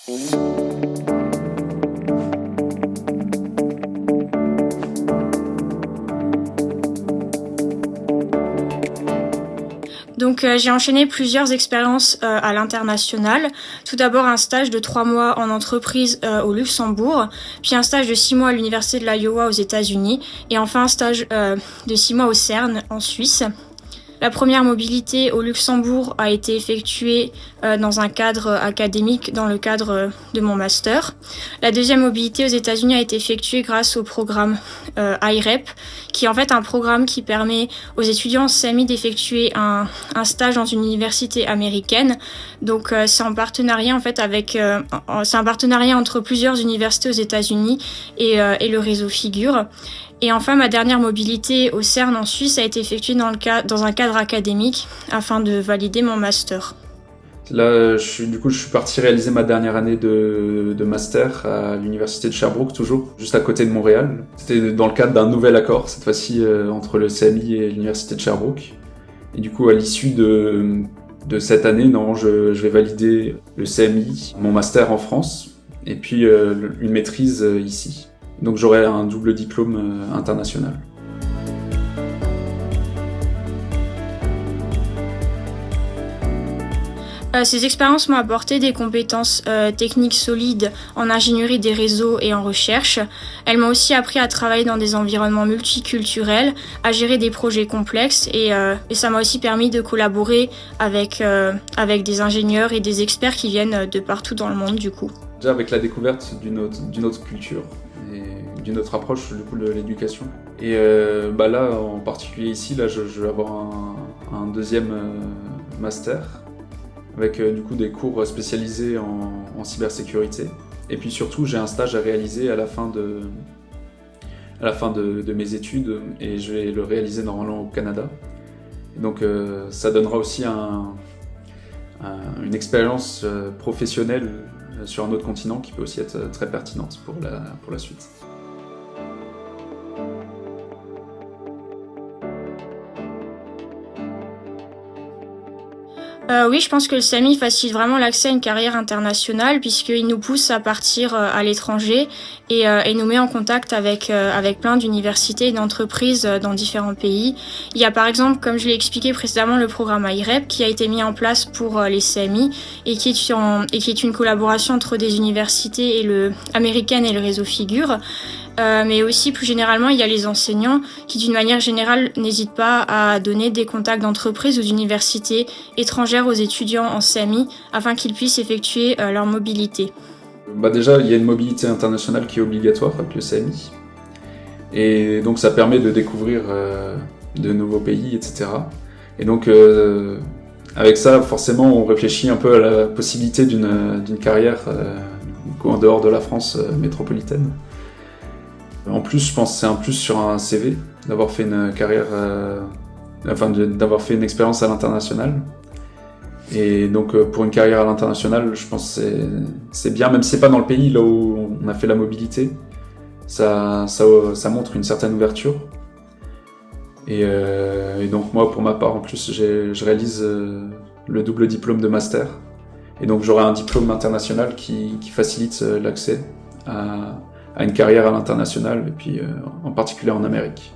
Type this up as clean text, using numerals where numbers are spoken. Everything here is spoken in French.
Donc j'ai enchaîné plusieurs expériences à l'international. Tout d'abord un stage de 3 mois en entreprise au Luxembourg, puis un stage de 6 mois à l'université de l'Iowa aux États-Unis, et enfin un stage de 6 mois au CERN en Suisse. La première mobilité au Luxembourg a été effectuée dans un cadre académique, dans le cadre de mon master. La deuxième mobilité aux États-Unis a été effectuée grâce au programme IREP, qui est en fait un programme qui permet aux étudiants en CMI d'effectuer un stage dans une université américaine. Donc c'est en partenariat en fait c'est un partenariat entre plusieurs universités aux États-Unis et le réseau Figure. Et enfin, ma dernière mobilité au CERN en Suisse a été effectuée dans un cadre académique afin de valider mon master. Là, je suis parti réaliser ma dernière année de master à l'université de Sherbrooke, toujours, juste à côté de Montréal. C'était dans le cadre d'un nouvel accord, cette fois-ci entre le CMI et l'université de Sherbrooke. Et du coup, à l'issue de cette année, je vais valider le CMI, mon master en France, et puis une maîtrise ici. Donc j'aurai un double diplôme international. Ces expériences m'ont apporté des compétences techniques solides en ingénierie des réseaux et en recherche. Elles m'ont aussi appris à travailler dans des environnements multiculturels, à gérer des projets complexes et ça m'a aussi permis de collaborer avec des ingénieurs et des experts qui viennent de partout dans le monde du coup. Déjà avec la découverte d'une autre culture et d'une autre approche du coup, de l'éducation. Et là, en particulier ici, là, je vais avoir un deuxième master avec du coup des cours spécialisés en cybersécurité. Et puis surtout, j'ai un stage à réaliser à la fin de mes études et je vais le réaliser normalement au Canada. Et donc ça donnera aussi une expérience professionnelle sur un autre continent qui peut aussi être très pertinente pour la suite. Oui, je pense que le SAMI facilite vraiment l'accès à une carrière internationale puisqu'il nous pousse à partir à l'étranger et nous met en contact avec plein d'universités et d'entreprises dans différents pays. Il y a par exemple, comme je l'ai expliqué précédemment, le programme IREP qui a été mis en place pour les CMI et qui est une collaboration entre des universités américaines et le réseau Figure. Mais aussi plus généralement, il y a les enseignants qui d'une manière générale n'hésitent pas à donner des contacts d'entreprises ou d'universités étrangères aux étudiants en CMI afin qu'ils puissent effectuer leur mobilité. Déjà, il y a une mobilité internationale qui est obligatoire avec le CMI. Et donc ça permet de découvrir de nouveaux pays, etc. Et donc avec ça, forcément, on réfléchit un peu à la possibilité d'une carrière en dehors de la France métropolitaine. En plus, je pense que c'est un plus sur un CV d'avoir fait une carrière, d'avoir fait une expérience à l'international. Et donc pour une carrière à l'international, je pense que c'est bien, même si c'est pas dans le pays là où on a fait la mobilité, ça montre une certaine ouverture. Et donc moi, pour ma part, en plus, je réalise le double diplôme de master. Et donc j'aurai un diplôme international qui facilite l'accès à une carrière à l'international, et puis en particulier en Amérique.